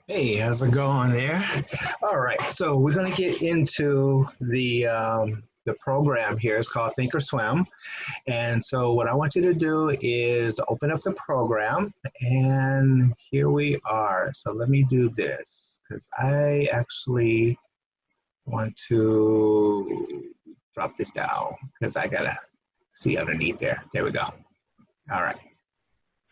Hey, how's it going there? All right, so we're going to get into the program here. It's called ThinkorSwim, and so what I want you to do is open up the program, and here we are. So let me do this because I actually want to drop this down because I gotta see underneath there. There we go. All right.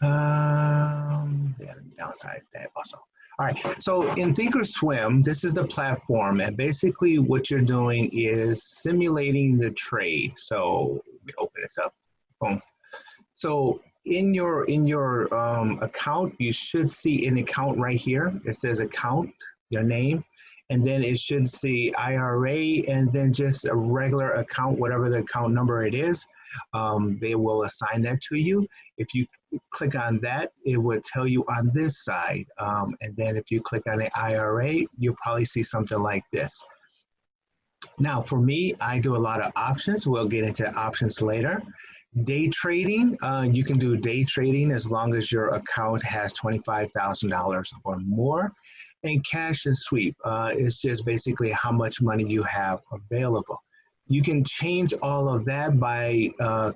Yeah, downsize that also. All right, so in ThinkorSwim, this is the platform, and basically what you're doing is simulating the trade. So let me open this up. Boom. So in your account, you should see an account right here. It says account, your name, and then it should see IRA, and then just a regular account, whatever the account number it is. They will assign that to you. If you click on that, it would tell you on this side. And then if you click on the IRA, you'll probably see something like this. Now, for me, I do a lot of options. We'll get into options later. Day trading, you can do day trading as long as your account has $25,000 or more. And cash and sweep is just basically how much money you have available. You can change all of that by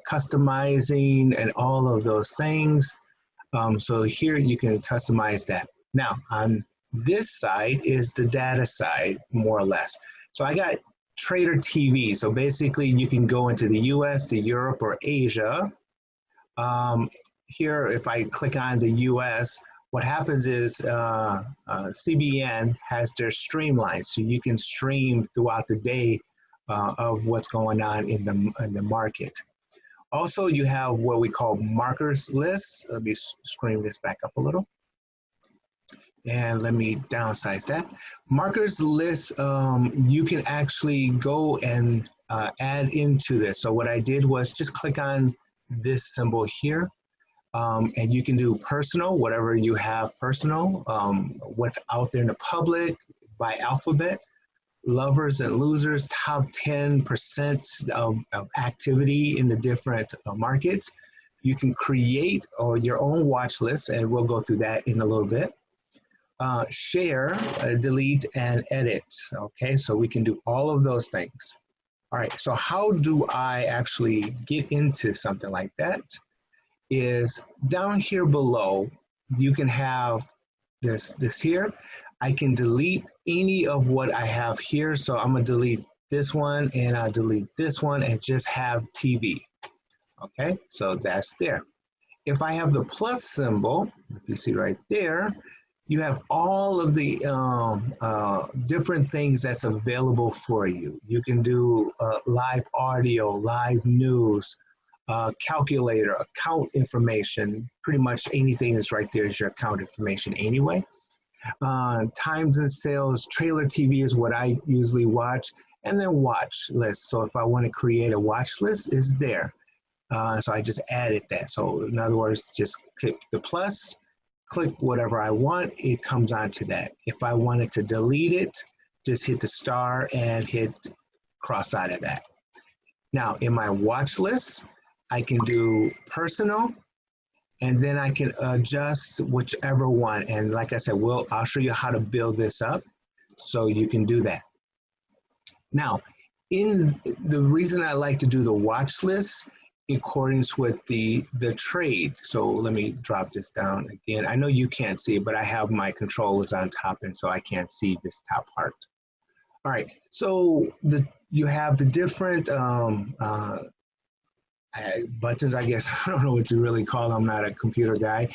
customizing and all of those things. So here you can customize that. Now, on this side is the data side, more or less. So I got Trader TV. So basically you can go into the US, to Europe, or Asia. Here, if I click on the US, what happens is CBN has their streamline. So you can stream throughout the day of what's going on in the market. Also, you have what we call markers lists. Let me screen this back up a little. And let me downsize that. Markers list, you can actually go and add into this. So what I did was just click on this symbol here. And you can do personal, whatever you have personal, what's out there in the public by alphabet. Lovers and losers, top 10% of activity in the different markets. You can create your own watch list, and we'll go through that in a little bit. Share, delete, and edit. Okay, so we can do all of those things. All right, so how do I actually get into something like that? Is down here below, you can have this here. I can delete any of what I have here. So I'm gonna delete this one and I'll delete this one and just have TV. Okay, so that's there. If I have the plus symbol, if you see right there, you have all of the different things that's available for you. You can do live audio, live news, calculator, account information, pretty much anything that's right there is your account information anyway. Times and sales, trailer TV is what I usually watch, and then watch list. So if I want to create a watch list, is there. So I just added that. So in other words, just click the plus, click whatever I want, it comes onto that. If I wanted to delete it, just hit the star and hit cross out of that. Now in my watch list, I can do personal, and then I can adjust whichever one. And like I said, I'll show you how to build this up so you can do that. Now, the reason I like to do the watch list in accordance with the trade. So let me drop this down again. I know you can't see it, but I have my controllers on top, and so I can't see this top part. All right, so you have the different buttons, I guess. I don't know what to really call them. I'm not a computer guy.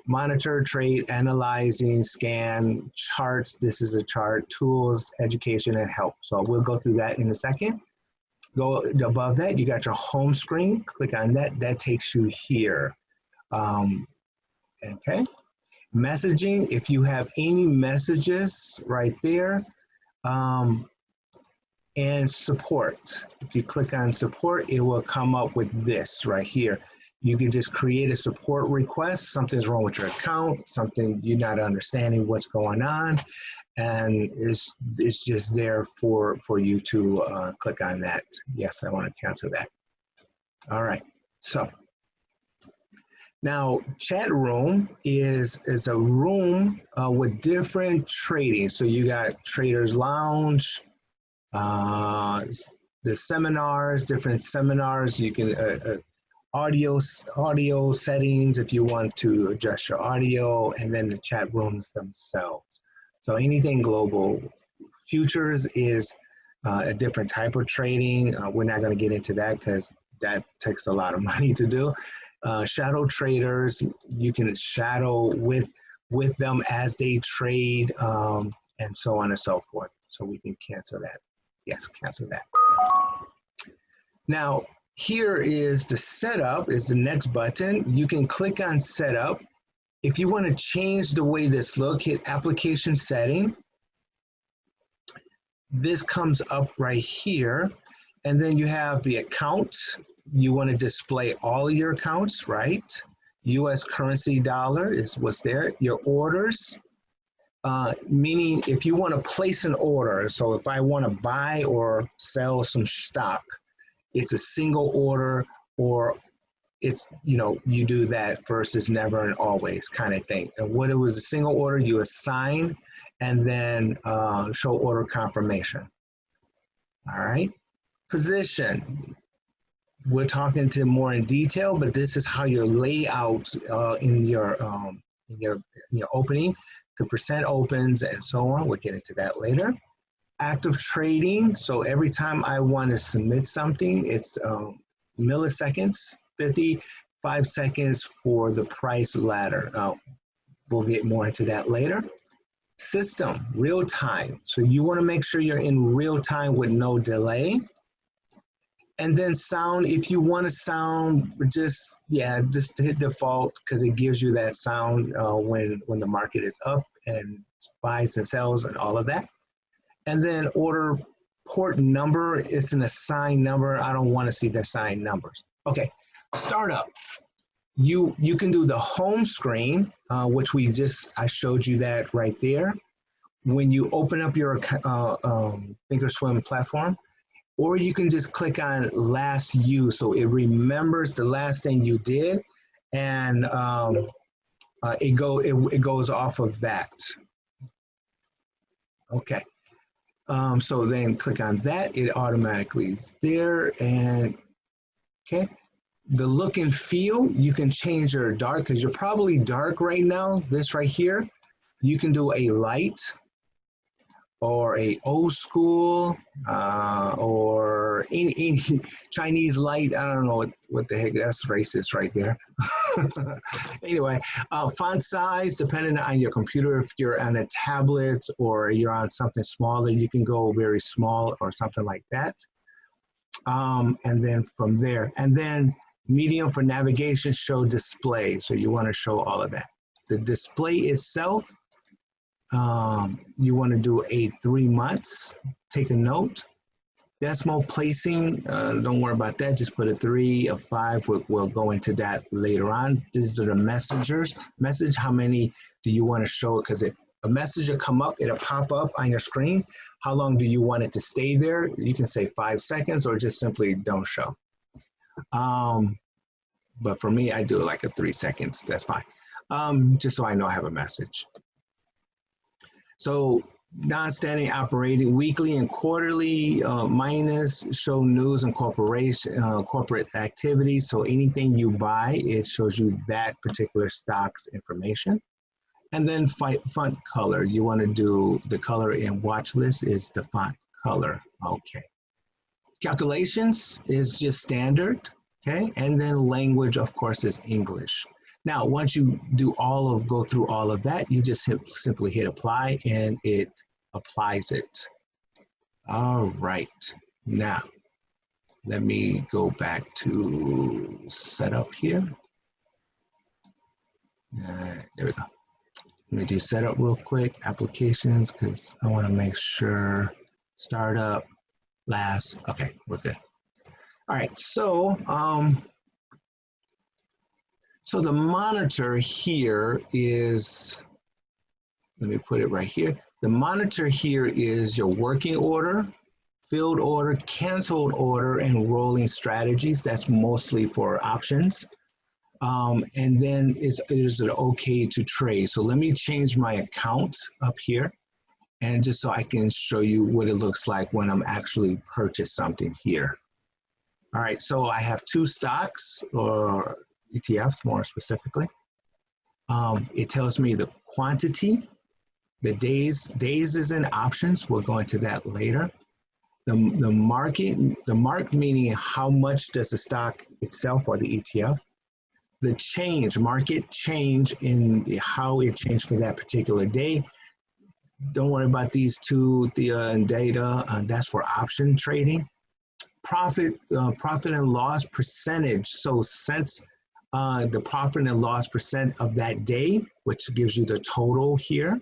Monitor, trade, analyzing, scan, charts. This is a chart, tools, education, and help. So we'll go through that in a second. Go above that, you got your home screen. Click on that. That takes you here. Okay. Messaging, if you have any messages right there. And support. If you click on support, it will come up with this right here. You can just create a support request. Something's wrong with your account, something you're not understanding what's going on, and it's just there for you to click on that. Yes, I want to cancel that. All right, so Now, chat room is a room with different trading. So you got Traders Lounge, the seminars, different seminars. You can audio settings if you want to adjust your audio, and then the chat rooms themselves. So anything global. Futures is a different type of trading. We're not going to get into that because that takes a lot of money to do. Shadow traders, you can shadow with them as they trade, and so on and so forth. So we can cancel that. Yes, cancel that. Now, here is the setup, is the next button. You can click on setup. If you want to change the way this looks, hit application setting. This comes up right here. And then you have the account. You want to display all of your accounts, right? US currency dollar is what's there. Your orders, meaning if you want to place an order. So if I want to buy or sell some stock, it's a single order, or it's, you know, you do that versus never and always kind of thing. And when it was a single order, you assign and then show order confirmation. All right. Position. We're talking to more in detail, but this is how your layout in your opening, the percent opens and so on. We'll get into that later. Active trading. So every time I want to submit something, it's milliseconds, 55 seconds for the price ladder. We'll get more into that later. System, real time. So you want to make sure you're in real time with no delay. And then sound, if you want to sound, just hit default because it gives you that sound when the market is up and buys and sells and all of that. And then order port number, it's an assigned number. I don't want to see the assigned numbers. Okay, startup. You can do the home screen, which I showed you that right there. When you open up your ThinkorSwim platform, or you can just click on last use, so it remembers the last thing you did, and it goes off of that. Okay. So then click on that, it automatically is there. And okay, the look and feel, you can change your dark because you're probably dark right now. This right here, you can do a light or a old school or any Chinese light. I don't know what the heck, that's racist right there. Anyway, font size, depending on your computer, if you're on a tablet or you're on something smaller, you can go very small or something like that. And then from there, and then medium for navigation, show display. So you want to show all of that. The display itself, you want to do a 3 months, take a note. Decimal placing, don't worry about that. Just put a 3, a 5. We'll go into that later on. These are the message. How many do you want to show it? Because a message will come up, it'll pop up on your screen. How long do you want it to stay there? You can say 5 seconds or just simply don't show. But for me, I do it like a 3 seconds. That's fine. Just so I know I have a message. So non-standing operating, weekly and quarterly, minus, show news and corporate activities. So anything you buy, it shows you that particular stock's information. And then font color, you want to do the color in watch list is the font color. Okay. Calculations is just standard. Okay. And then language, of course, is English. Now, once you go through all of that, you just simply hit apply and it applies it. All right. Now, let me go back to setup here. There we go. Let me do setup real quick, applications, because I want to make sure startup last. Okay, we're good. All right, so so the monitor here is, let me put it right here. The monitor here is your working order, filled order, canceled order, and rolling strategies. That's mostly for options. And then is it okay to trade? So let me change my account up here, and just so I can show you what it looks like when I'm actually purchase something here. All right, so I have two stocks, or ETFs more specifically. It tells me the quantity, the days is in options. We'll go into that later. The mark meaning how much does the stock itself or the ETF. The change, market change in how it changed for that particular day. Don't worry about these two, the data, that's for option trading. Profit and loss percentage. So since the profit and loss percent of that day, which gives you the total here.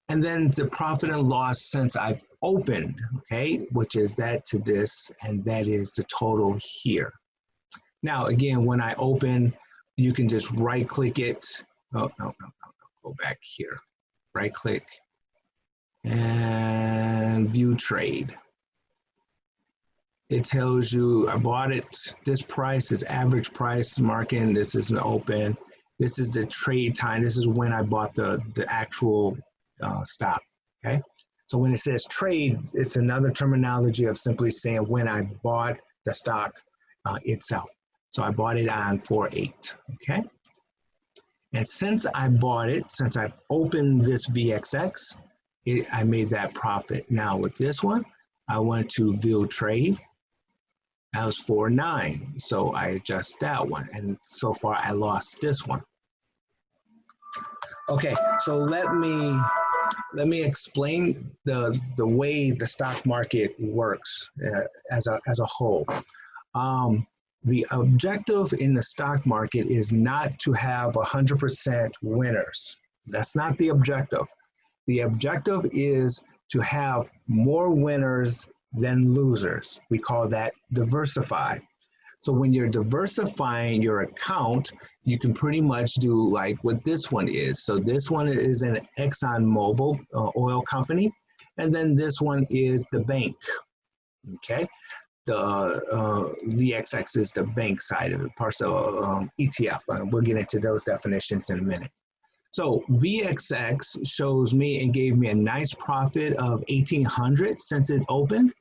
And then the profit and loss since I've opened, okay, which is that to this, and that is the total here. Now, again, when I open, you can just right click it. Oh, no, go back here. Right click and view trade. It tells you I bought it, this price is average price marking, this is an open, this is the trade time, this is when I bought the actual stock, okay? So when it says trade, it's another terminology of simply saying when I bought the stock itself. So I bought it on 4/8, okay? And since I bought it, since I opened this VXX, I made that profit. Now with this one, I went to view trade. That was 4/9, so I adjust that one. And so far I lost this one. Okay, so let me explain the way the stock market works as a whole. The objective in the stock market is not to have 100% winners. That's not the objective. The objective is to have more winners than losers. We call that diversify. So when you're diversifying your account, you can pretty much do like what this one is. So this one is an ExxonMobil oil company, and then this one is the bank, okay? The VXX is the bank side of it, parts of ETF. We'll get into those definitions in a minute. So VXX shows me and gave me a nice profit of 1,800 since it opened.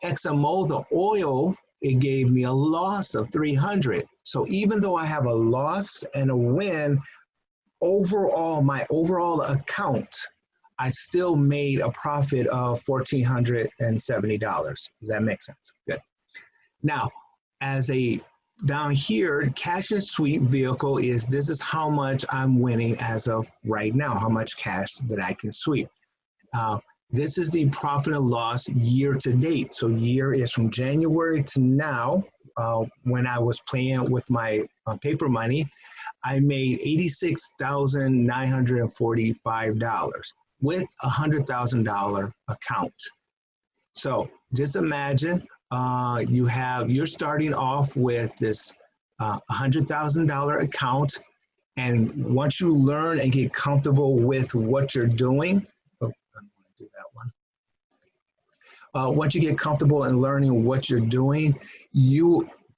XMO, the oil, it gave me a loss of 300. So even though I have a loss and a win, overall, my overall account, I still made a profit of $1,470. Does that make sense? Good. Now, as a down here, cash and sweep vehicle this is how much I'm winning as of right now, how much cash that I can sweep. This is the profit and loss year to date. So year is from January to now. When I was playing with my paper money, I made $86,945 with a $100,000 account. So just imagine you're starting off with this $100,000 account, and once you learn and get comfortable with what you're doing, do that one. Once you get comfortable in learning what you're doing,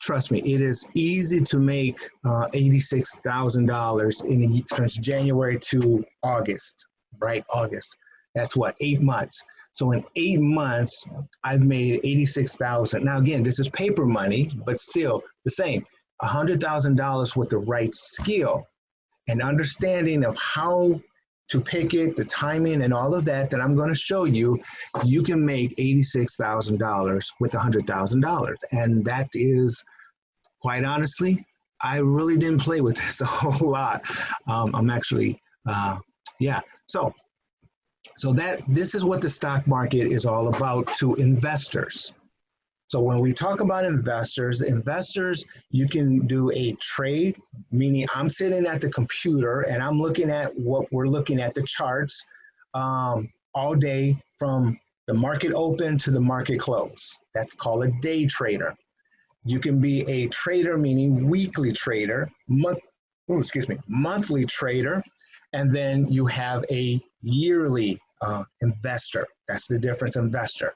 trust me, it is easy to make $86,000 from January to August, right? August. That's what, 8 months. So in 8 months, I've made $86,000. Now again, this is paper money, but still the same. $100,000 with the right skill and understanding of how to pick it, the timing and all of that I'm going to show you, you can make $86,000 with $100,000. And that is, quite honestly, I really didn't play with this a whole lot. I'm actually, yeah. So this is what the stock market is all about to investors. So when we talk about investors, you can do a trade, meaning I'm sitting at the computer and I'm looking at what we're looking at, the charts all day from the market open to the market close. That's called a day trader. You can be a trader, meaning weekly trader, monthly trader, and then you have a yearly investor. That's the difference, investor.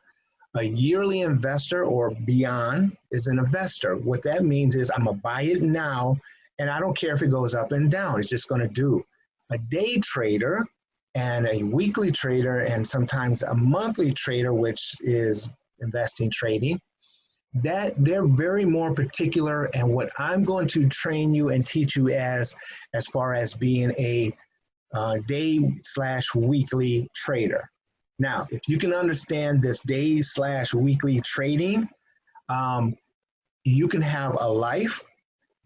A yearly investor or beyond is an investor. What that means is I'm gonna buy it now and I don't care if it goes up and down, it's just gonna do. A day trader and a weekly trader and sometimes a monthly trader, which is investing trading, that they're very more particular. And what I'm going to train you and teach you as far as being a day/weekly trader. Now, if you can understand this day/weekly trading, you can have a life,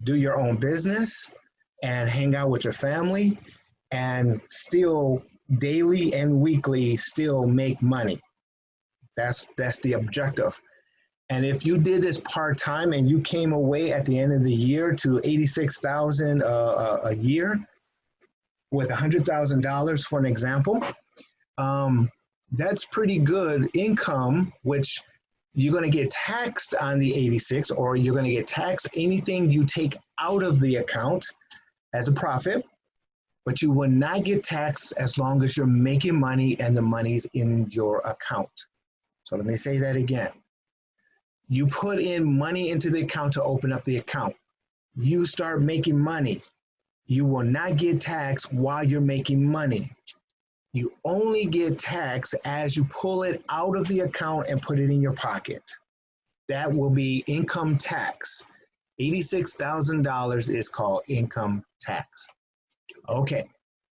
do your own business, and hang out with your family, and still daily and weekly still make money. That's the objective. And if you did this part-time and you came away at the end of the year to $86,000 a year with $100,000 for an example, that's pretty good income, which you're going to get taxed on the 86, or you're going to get taxed anything you take out of the account as a profit, but you will not get taxed as long as you're making money and the money's in your account. So let me say that again. You put in money into the account to open up the account. You start making money. You will not get taxed while you're making money. You only get taxed as you pull it out of the account and put it in your pocket. That will be income tax. $86,000 is called income tax. Okay,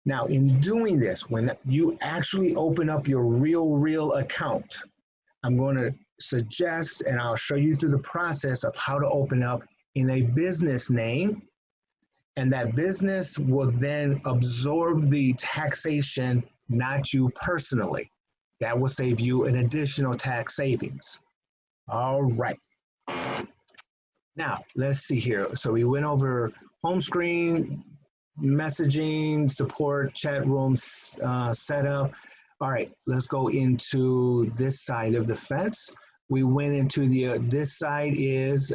now in doing this, when you actually open up your real account, I'm going to suggest, and I'll show you through the process of how to open up in a business name, and that business will then absorb the taxation, not you personally. That will save you an additional tax savings. All right. Now, let's see here. So we went over home screen, messaging, support, chat rooms, setup. All right, let's go into this side of the fence. We went into the, this side is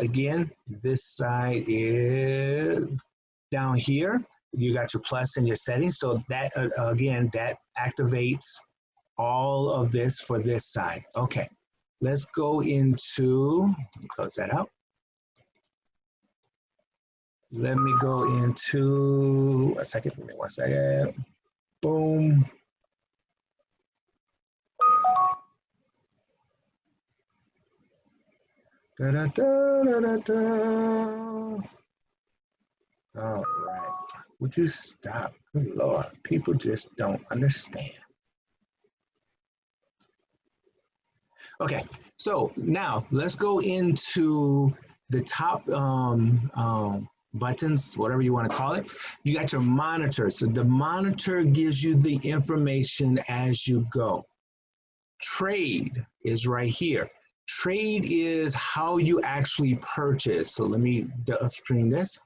down here. You got your plus and your settings. So that, again, that activates all of this for this side. Okay, let's go into, close that out. Let me go into, a second, give me 1 second. Boom. Da, da, da, da, da, da. All right. Would you stop? Good Lord. People just don't understand. Okay. So now let's go into the top buttons, whatever you want to call it. You got your monitor. So the monitor gives you the information as you go. Trade is right here. Trade is how you actually purchase. So let me upstream this.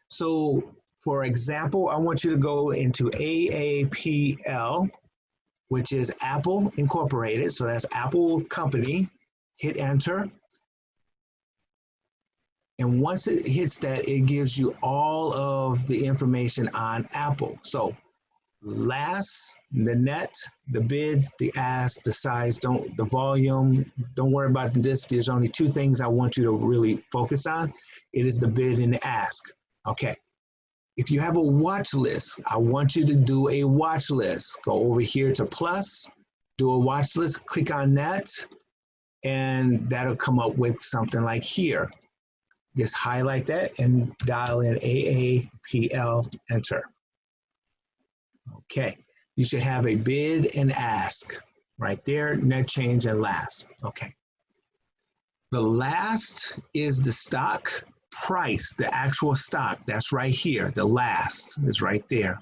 So for example, I want you to go into AAPL, which is Apple Incorporated. So that's Apple Company. Hit enter. And once it hits that, it gives you all of the information on Apple. So last, the net, the bid, the ask, the size, the volume, don't worry about this. There's only two things I want you to really focus on. It is the bid and the ask. Okay. If you have a watch list, I want you to do a watch list. Go over here to plus, do a watch list, click on that, and that'll come up with something like here. Just highlight that and dial in AAPL, enter. Okay, you should have a bid and ask right there, net change and last. Okay. The last is the stock price, the actual stock. That's right here. The last is right there.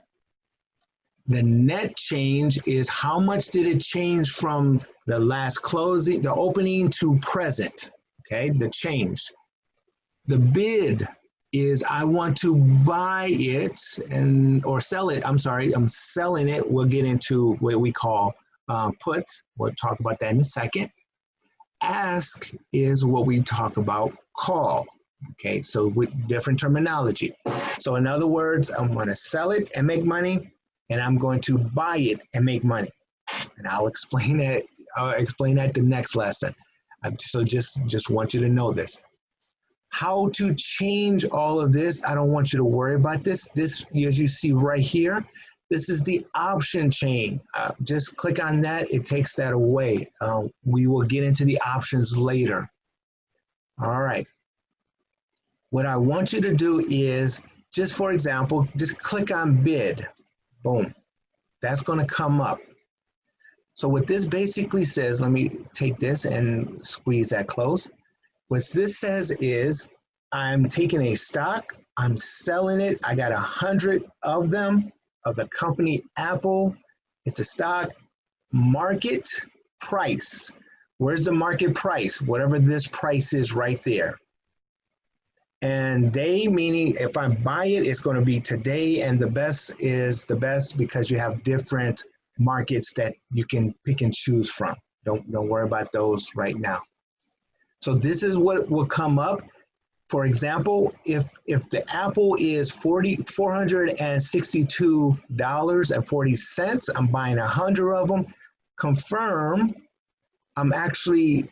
The net change is how much did it change from the last closing, the opening to present. Okay, the change. The bid is I want to buy it or sell it. I'm sorry, I'm selling it. We'll get into what we call puts. We'll talk about that in a second. Ask is what we talk about call. Okay, so with different terminology. So in other words, I'm going to sell it and make money, and I'm going to buy it and make money. And I'll explain that. I'll explain that the next lesson. So just want you to know this. How to change all of this, I don't want you to worry about this. This, as you see right here, this is the option chain. Just click on that, it takes that away. We will get into the options later. All right. What I want you to do is, just for example, just click on bid. Boom. That's going to come up. So what this basically says, let me take this and squeeze that close. What this says is, I'm taking a stock, I'm selling it. I got 100 of them, of the company Apple. It's a stock. Market price. Where's the market price? Whatever this price is right there. And day, meaning if I buy it, it's going to be today, and the best is the best because you have different markets that you can pick and choose from. Don't worry about those right now. So this is what will come up. For example, if the Apple is $462.40, I'm buying 100 of them. Confirm, I'm actually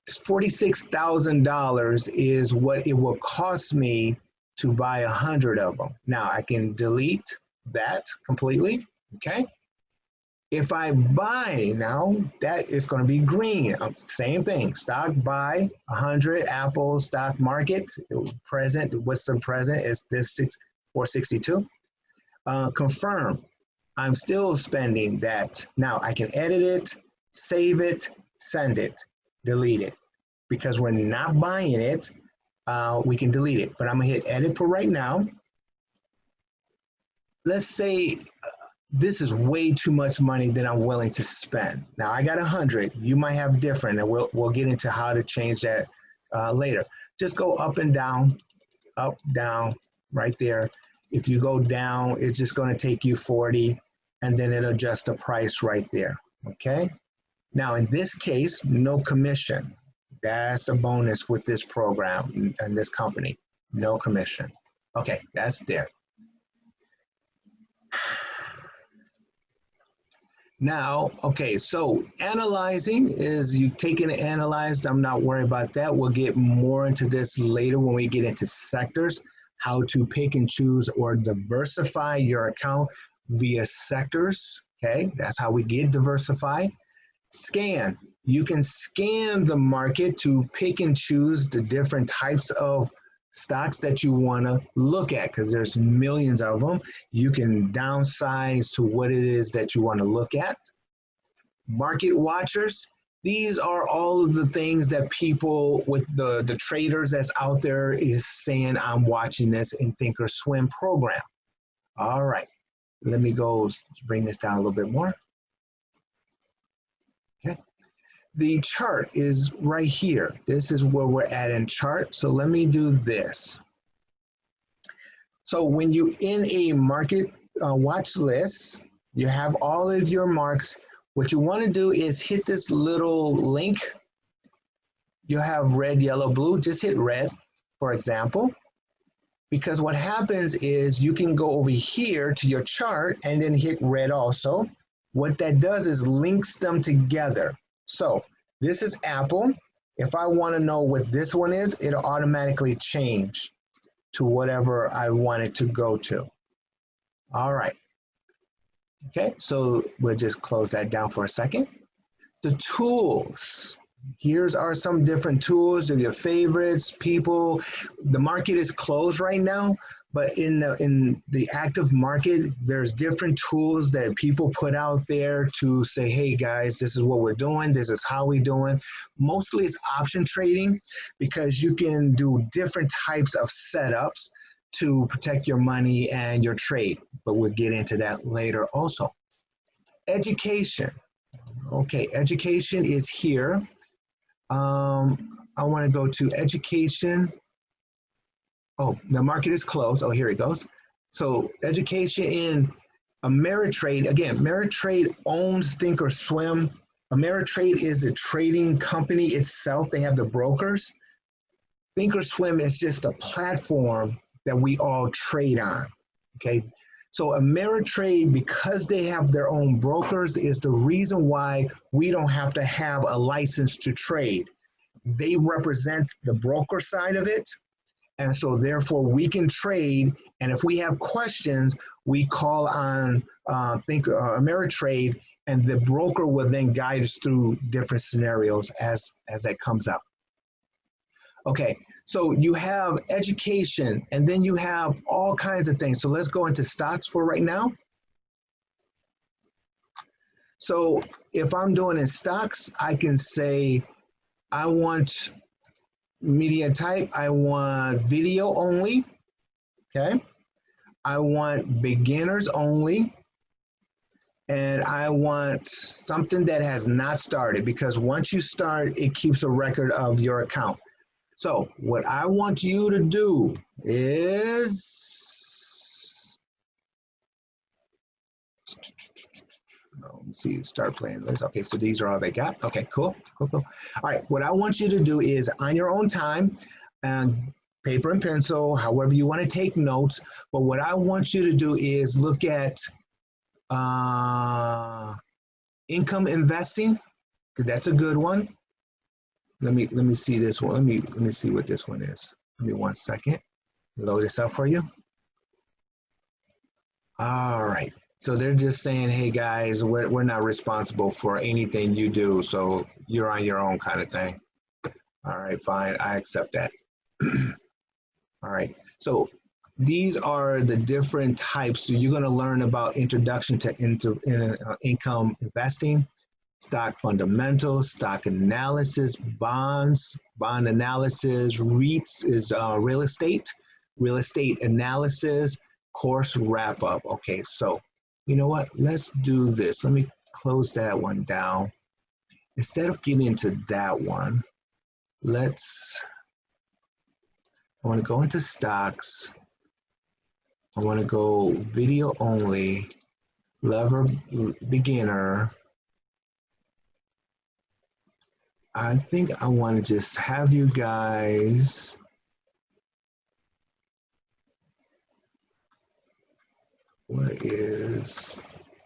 $46,000 is what it will cost me to buy 100 of them. Now I can delete that completely, okay? If I buy now, that is going to be green. Same thing, stock buy 100 Apple stock market, present, what's the present is this 462. Confirm, I'm still spending that. Now I can edit it, save it, send it, delete it. Because we're not buying it, we can delete it. But I'm gonna hit edit for right now. Let's say this is way too much money that I'm willing to spend. Now I got 100, you might have different, and we'll get into how to change that later. Just go up and down, up, down, right there. If you go down, it's just gonna take you 40, and then it'll adjust the price right there, okay? Now in this case, no commission. That's a bonus with this program and this company, no commission. Okay, that's there. Now, okay, so analyzing is you take it and analyze. I'm not worried about that. We'll get more into this later when we get into sectors, how to pick and choose or diversify your account via sectors, okay? That's how we get diversified. Scan, you can scan the market to pick and choose the different types of stocks that you want to look at because there's millions of them. You can downsize to what it is that you want to look at. Market watchers, these are all of the things that people with the traders that's out there is saying, I'm watching this in ThinkorSwim program. All right, let me go bring this down a little bit more. Okay. The chart is right here. This is where we're at in chart. So let me do this. So when you in a market watch list, you have all of your marks. What you want to do is hit this little link. You have red, yellow, blue. Just hit red, for example. Because what happens is you can go over here to your chart and then hit red also. What that does is links them together. So this is Apple. If I want to know what this one is, it'll automatically change to whatever I want it to go to. All right. Okay, so we'll just close that down for a second. The tools. Here's are some different tools of your favorites, people. The market is closed right now, but in the active market, there's different tools that people put out there to say, hey guys, this is what we're doing, this is how we're doing. Mostly it's option trading because you can do different types of setups to protect your money and your trade, but we'll get into that later also. Education. Okay, education is here. I want to go to education. Oh, the market is closed. Oh, here it goes. So education in Ameritrade. Again, Ameritrade owns ThinkorSwim. Ameritrade is a trading company itself. They have the brokers. ThinkorSwim is just a platform that we all trade on, okay? So Ameritrade, because they have their own brokers, is the reason why we don't have to have a license to trade. they represent the broker side of it. And so therefore we can trade. And if we have questions, we call on Ameritrade, and the broker will then guide us through different scenarios as that comes up. Okay, so you have education, and then you have all kinds of things. So let's go into stocks for right now. So if I'm doing in stocks, I can say I want media type, I want video only, okay? I want beginners only, and I want something that has not started, because once you start, it keeps a record of your account. So what I want you to do is, let me see, start playing this. Okay, so these are all they got. Okay, cool. All right, what I want you to do is on your own time, and paper and pencil, however you want to take notes, but what I want you to do is look at income investing, because that's a good one. Let me see this one. Let me see what this one is. Give me 1 second. Load this up for you. All right. So they're just saying, hey guys, we're not responsible for anything you do, so you're on your own kind of thing. All right, fine. I accept that. All right. So these are the different types. So you're going to learn about introduction to income investing, stock fundamentals, stock analysis, bonds, bond analysis, REITs is real estate analysis, course wrap up. Okay, so you know what? Let's do this. Let me close that one down. Instead of getting into that one, I want to go into stocks. I want to go video only, lever beginner. I think I want to just have you guys where is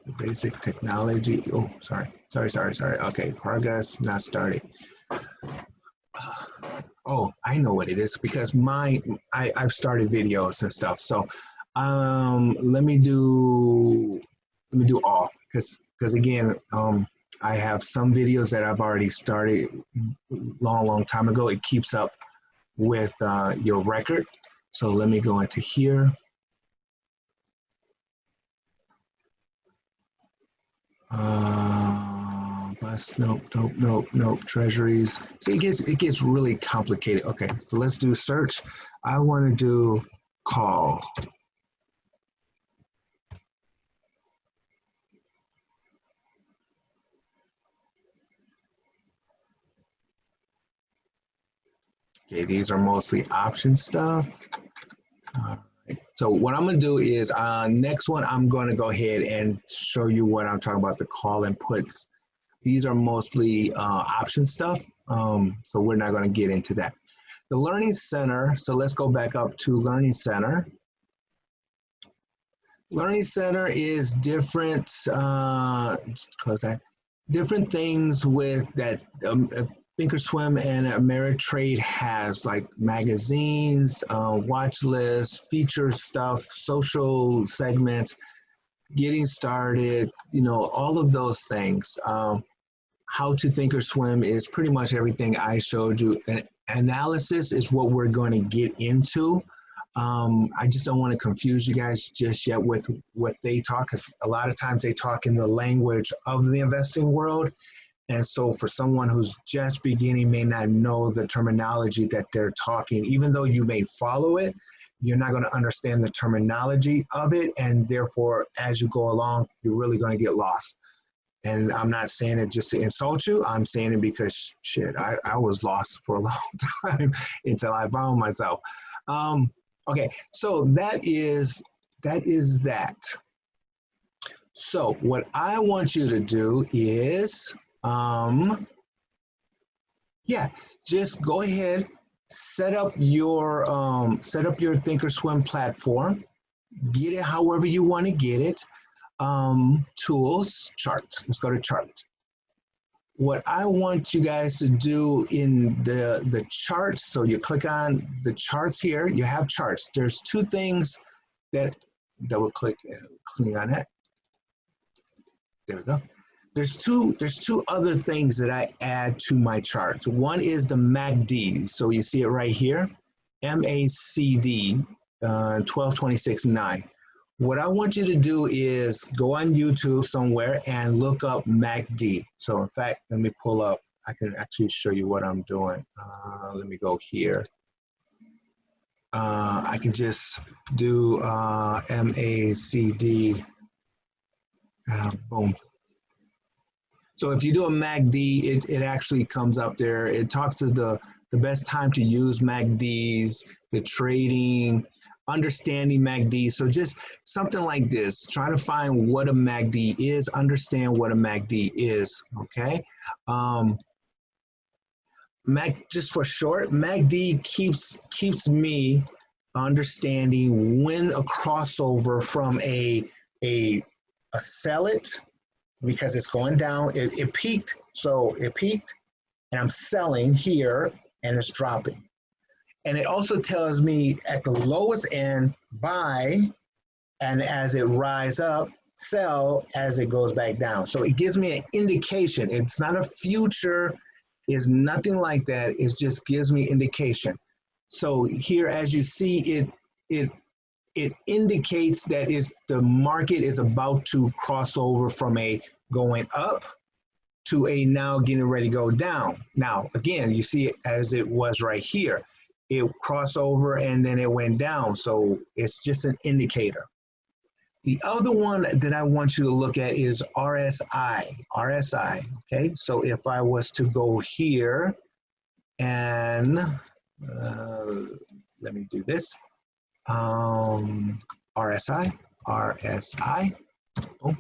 the basic technology? Oh, sorry. Okay, progress not started. Oh, I know what it is, because I've started videos and stuff. So let me do all, because again, I have some videos that I've already started long time ago. It keeps up with your record. So let me go into here. Bus, nope, treasuries. See, it gets really complicated. Okay, so let's do search. I want to do call. Okay, these are mostly option stuff. So what I'm going to do is next one, I'm going to go ahead and show you what I'm talking about, the call and puts. These are mostly option stuff, so we're not going to get into that. The Learning Center, so let's go back up to Learning Center. Learning Center is different, close that, different things with that ThinkorSwim and Ameritrade has, like magazines, watch lists, feature stuff, social segments, getting started, you know, all of those things. How to ThinkorSwim is pretty much everything I showed you. And analysis is what we're going to get into. I just don't want to confuse you guys just yet with what they talk, because a lot of times they talk in the language of the investing world. And so for someone who's just beginning, may not know the terminology that they're talking, even though you may follow it, you're not going to understand the terminology of it. And therefore, as you go along, you're really going to get lost. And I'm not saying it just to insult you. I'm saying it because, shit, I was lost for a long time until I found myself. Okay, so that is that. So what I want you to do is, yeah, just go ahead, set up your ThinkorSwim platform, get it however you want to get it. Tools, chart. Let's go to chart. what I want you guys to do in the charts, so you click on the charts here, you have charts. There's two things that double click on that. There we go. There's two other things that I add to my chart. One is the MACD. So you see it right here, MACD 1226.9. What I want you to do is go on YouTube somewhere and look up MACD. So in fact, let me pull up. I can actually show you what I'm doing. Let me go here. I can just do MACD. Boom. So if you do a MACD, it actually comes up there. It talks to the best time to use MACDs, the trading, understanding MACD. So just something like this, try to find what a MACD is, understand what a MACD is, okay? Just for short, MACD keeps me understanding when a crossover from a sell it, because it's going down, it peaked, so it peaked, and I'm selling here, and it's dropping. And it also tells me at the lowest end, buy, and as it rise up, sell as it goes back down. So it gives me an indication. It's not a future, it's nothing like that. It just gives me indication. So here, as you see, it indicates that the market is about to cross over from a going up to a now getting ready to go down. Now, again, you see it as it was right here. It crossed over and then it went down. So it's just an indicator. The other one that I want you to look at is RSI. RSI, okay? So if I was to go here and let me do this. RSI, boom.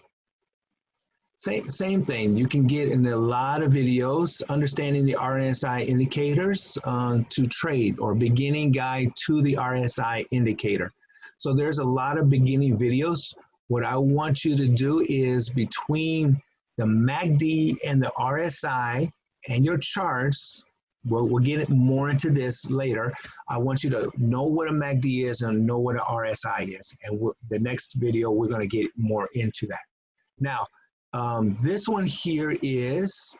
Same thing. You can get in a lot of videos understanding the RSI indicators to trade, or beginning guide to the RSI indicator. So there's a lot of beginning videos. What I want you to do is between the MACD and the RSI and your charts, we'll get more into this later. I want you to know what a MACD is and know what an RSI is. And the next video, we're going to get more into that. Now, this one here is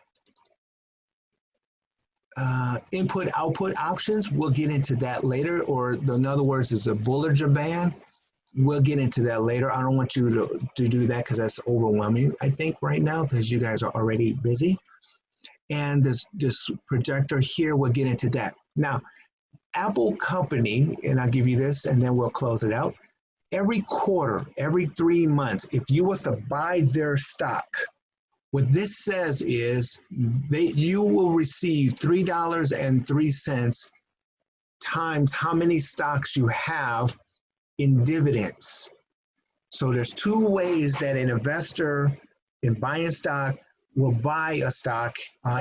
input-output options. We'll get into that later, or in other words, is a Bollinger Band. We'll get into that later. I don't want you to do that because that's overwhelming, I think, right now, because you guys are already busy. And this projector here, we'll get into that. Now, Apple company, and I'll give you this and then we'll close it out. Every quarter, every 3 months, if you was to buy their stock, what this says is you will receive $3.03 times how many stocks you have in dividends. So there's two ways that an investor in buying stock will buy a stock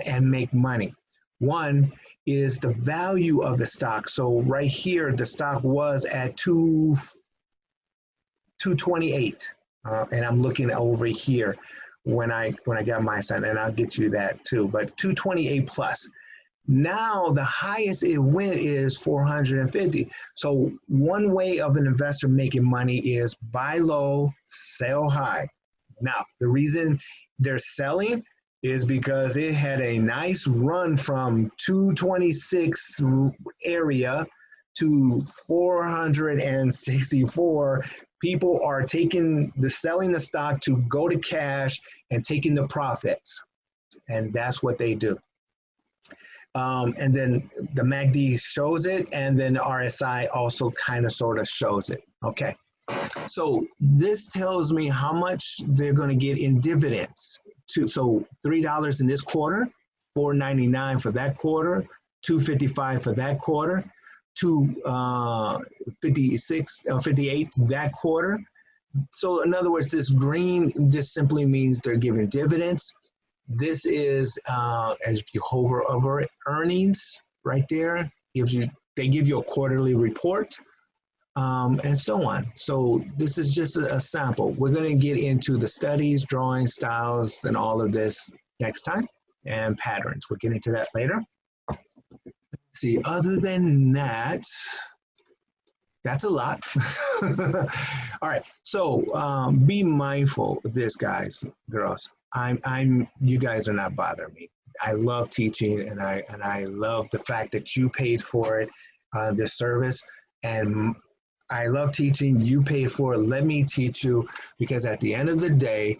and make money. One is the value of the stock. So right here, the stock was at 228, and I'm looking over here when I got my sign, and I'll get you that too. But 228 plus. Now the highest it went is 450. So one way of an investor making money is buy low, sell high. Now the reason they're selling is because it had a nice run from 226 area to 464. People are selling the stock to go to cash and taking the profits. And that's what they do. And then the MACD shows it, and then the RSI also kind of sort of shows it. Okay. So this tells me how much they're going to get in dividends. So $3 in this quarter, $4.99 for that quarter, $2.55 for that quarter, $2.58 that quarter. So in other words, this green just simply means they're giving dividends. This is as you hover over it, earnings right there they give you a quarterly report. And so on. So this is just a sample. We're going to get into the studies, drawing styles, and all of this next time. and patterns. We'll get into that later. Let's see, other than that, that's a lot. All right, so be mindful of this, guys, girls. You guys are not bothering me. I love teaching, and I love the fact that you paid for it, this service, and I love teaching. You paid for it. Let me teach you, because at the end of the day,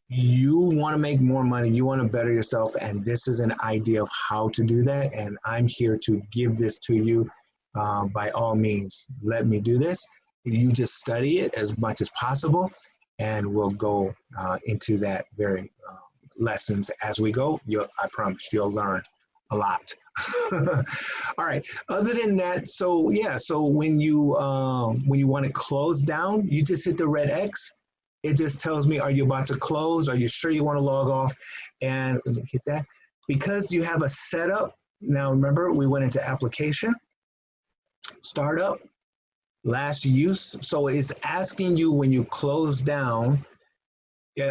you want to make more money. You want to better yourself, and this is an idea of how to do that. And I'm here to give this to you. By all means, let me do this. You just study it as much as possible, and we'll go into that very lessons as we go. I promise you'll learn a lot. All right. Other than that, so yeah. So when you want to close down, you just hit the red X. It just tells me, are you about to close? Are you sure you want to log off? And let me hit that. Because you have a setup. Now remember, we went into application, startup, last use. So it's asking you when you close down,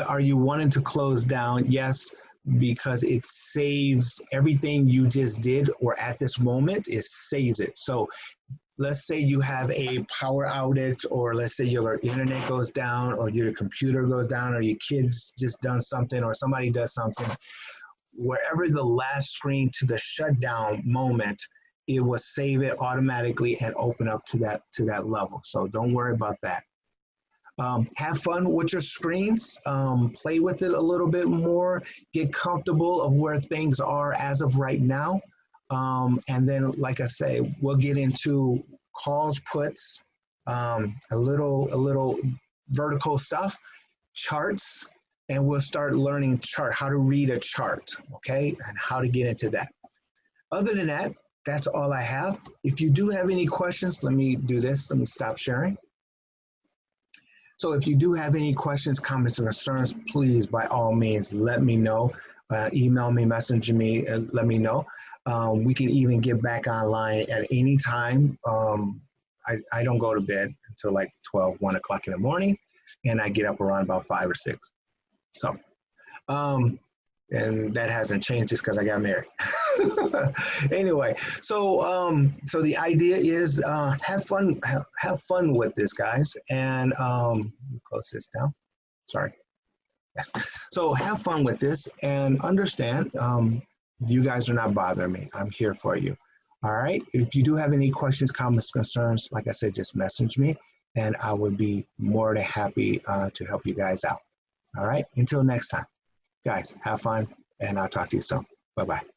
are you wanting to close down? Yes, because it saves everything you just did, or at this moment, it saves it. So let's say you have a power outage, or let's say your internet goes down, or your computer goes down, or your kids just done something, or somebody does something. Wherever the last screen to the shutdown moment, it will save it automatically and open up to that level. So don't worry about that. Have fun with your screens, play with it a little bit more, get comfortable of where things are as of right now. And then, like I say, we'll get into calls, puts, a little vertical stuff, charts, and we'll start learning how to read a chart, okay, and how to get into that. Other than that, that's all I have. If you do have any questions, let me do this. Let me stop sharing. So if you do have any questions, comments, or concerns, please, by all means, let me know. Email me, message me, and let me know. We can even get back online at any time. I don't go to bed until like 12, 1 o'clock in the morning, and I get up around about 5 or 6. So, and that hasn't changed just because I got married. Anyway, so the idea is have fun with this, guys, and close this down. Sorry. Yes. So have fun with this, and understand you guys are not bothering me. I'm here for you. All right. If you do have any questions, comments, concerns, like I said, just message me, and I would be more than happy to help you guys out. All right. Until next time, guys, have fun, and I'll talk to you soon. Bye-bye.